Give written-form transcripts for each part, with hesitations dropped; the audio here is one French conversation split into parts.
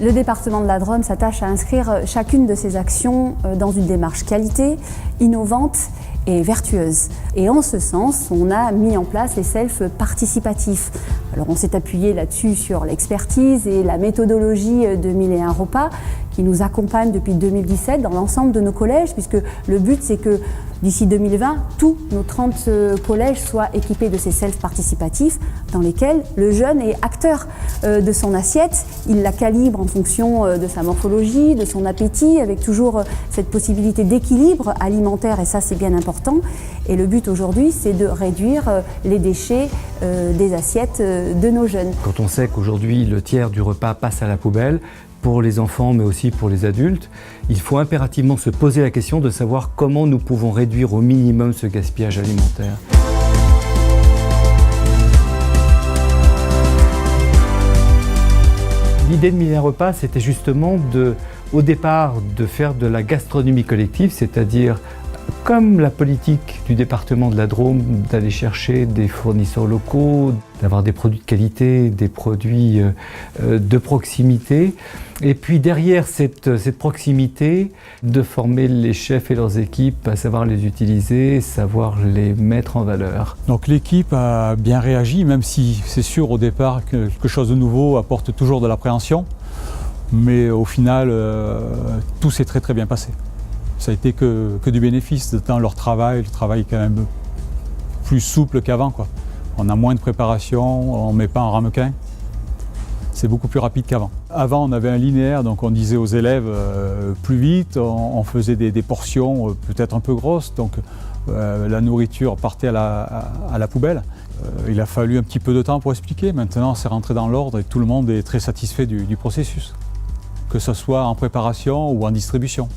Le département de la Drôme s'attache à inscrire chacune de ces actions dans une démarche qualité, innovante et vertueuse. Et en ce sens, on a mis en place les selfs participatifs. Alors on s'est appuyé là-dessus sur l'expertise et la méthodologie de 1001 repas qui nous accompagne depuis 2017 dans l'ensemble de nos collèges, puisque le but c'est que d'ici 2020, tous nos 30 collèges soient équipés de ces selfs participatifs dans lesquels le jeune est acteur de son assiette, il la calibre en fonction de sa morphologie, de son appétit, avec toujours cette possibilité d'équilibre alimentaire, et ça c'est bien important. Et le but aujourd'hui, c'est de réduire les déchets des assiettes de nos jeunes. Quand on sait qu'aujourd'hui le tiers du repas passe à la poubelle, pour les enfants mais aussi pour les adultes, il faut impérativement se poser la question de savoir comment nous pouvons réduire au minimum ce gaspillage alimentaire. L'idée de 1001 repas, c'était justement au départ de faire de la gastronomie collective, c'est-à-dire comme la politique du département de la Drôme, d'aller chercher des fournisseurs locaux, d'avoir des produits de qualité, des produits de proximité. Et puis derrière cette proximité, de former les chefs et leurs équipes à savoir les utiliser, savoir les mettre en valeur. Donc l'équipe a bien réagi, même si c'est sûr au départ que quelque chose de nouveau apporte toujours de l'appréhension. Mais au final, tout s'est très très bien passé. Ça a été que du bénéfice, tant le travail est quand même plus souple qu'avant, quoi. On a moins de préparation, on ne met pas en ramequin. C'est beaucoup plus rapide qu'avant. Avant, on avait un linéaire, donc on disait aux élèves plus vite, on faisait des portions peut-être un peu grosses, donc la nourriture partait à la poubelle. Il a fallu un petit peu de temps pour expliquer. Maintenant, c'est rentré dans l'ordre et tout le monde est très satisfait du processus, que ce soit en préparation ou en distribution.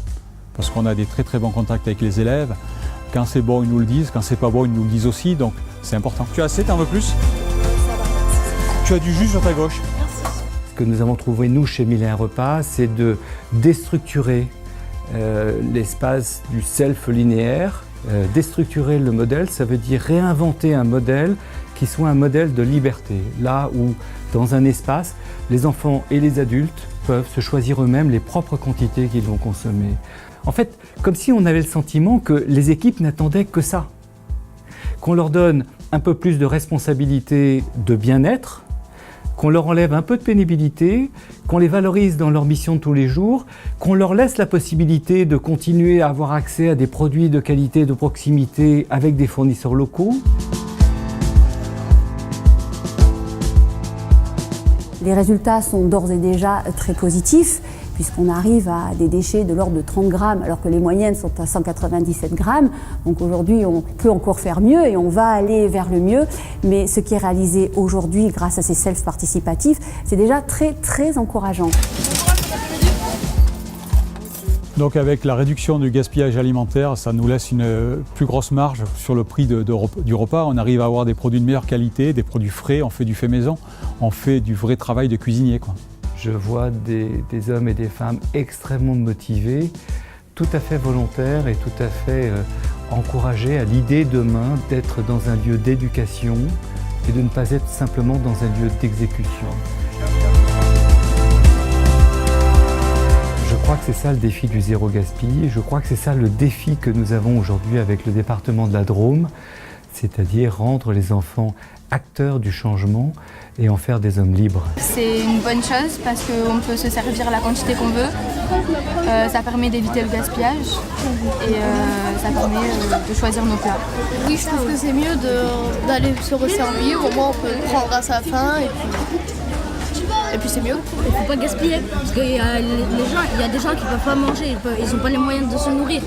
Parce qu'on a des très très bons contacts avec les élèves. Quand c'est bon, ils nous le disent. Quand c'est pas bon, ils nous le disent aussi. Donc c'est important. Tu as assez, t'en veux plus? Tu as du jus sur ta gauche. Merci. Ce que nous avons trouvé, nous, chez 1001 repas, c'est de déstructurer l'espace du self linéaire. Déstructurer le modèle, ça veut dire réinventer un modèle qui soit un modèle de liberté. Là où, dans un espace, les enfants et les adultes peuvent se choisir eux-mêmes les propres quantités qu'ils vont consommer. En fait, comme si on avait le sentiment que les équipes n'attendaient que ça. Qu'on leur donne un peu plus de responsabilité de bien-être, qu'on leur enlève un peu de pénibilité, qu'on les valorise dans leur mission de tous les jours, qu'on leur laisse la possibilité de continuer à avoir accès à des produits de qualité, de proximité avec des fournisseurs locaux. Les résultats sont d'ores et déjà très positifs, puisqu'on arrive à des déchets de l'ordre de 30 grammes, alors que les moyennes sont à 197 grammes. Donc aujourd'hui, on peut encore faire mieux et on va aller vers le mieux. Mais ce qui est réalisé aujourd'hui grâce à ces selfs participatifs, c'est déjà très, très encourageant. Donc avec la réduction du gaspillage alimentaire, ça nous laisse une plus grosse marge sur le prix du repas. On arrive à avoir des produits de meilleure qualité, des produits frais, on fait du fait maison, on fait du vrai travail de cuisinier, quoi. Je vois des hommes et des femmes extrêmement motivés, tout à fait volontaires et tout à fait encouragés à l'idée demain d'être dans un lieu d'éducation et de ne pas être simplement dans un lieu d'exécution. Je crois que c'est ça le défi du zéro gaspille. Je crois que c'est ça le défi que nous avons aujourd'hui avec le département de la Drôme, c'est-à-dire rendre les enfants acteurs du changement et en faire des hommes libres. C'est une bonne chose parce qu'on peut se servir la quantité qu'on veut. Ça permet d'éviter le gaspillage et ça permet de choisir nos plats. Oui, je trouve que c'est mieux d'aller se resservir. Au moins, on peut prendre à sa faim et puis c'est mieux. Il ne faut pas gaspiller, parce qu'il y a des gens qui ne peuvent pas manger, ils n'ont pas les moyens de se nourrir,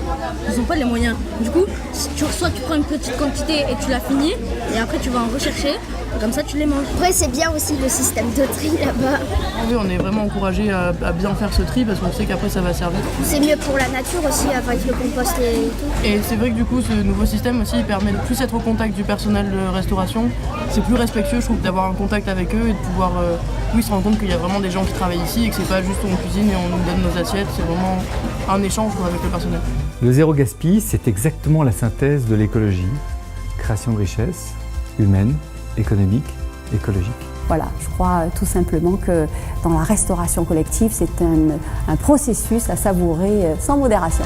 ils n'ont pas les moyens. Du coup, soit tu prends une petite quantité et tu la finis, et après tu vas en rechercher, et comme ça tu les manges. Après c'est bien aussi le système de tri là-bas. Oui, on est vraiment encouragé à bien faire ce tri parce qu'on sait qu'après ça va servir. C'est mieux pour la nature aussi avec le compost et tout. Et c'est vrai que du coup ce nouveau système aussi permet de plus être au contact du personnel de restauration. C'est plus respectueux je trouve d'avoir un contact avec eux et de pouvoir se rendre compte qu'il y a vraiment des gens qui travaillent ici et que c'est pas juste on cuisine et on nous donne nos assiettes, c'est vraiment un échange avec le personnel. Le zéro gaspille, c'est exactement la synthèse de l'écologie, création de richesses humaines, économiques, écologiques. Voilà, je crois tout simplement que dans la restauration collective, c'est un processus à savourer sans modération.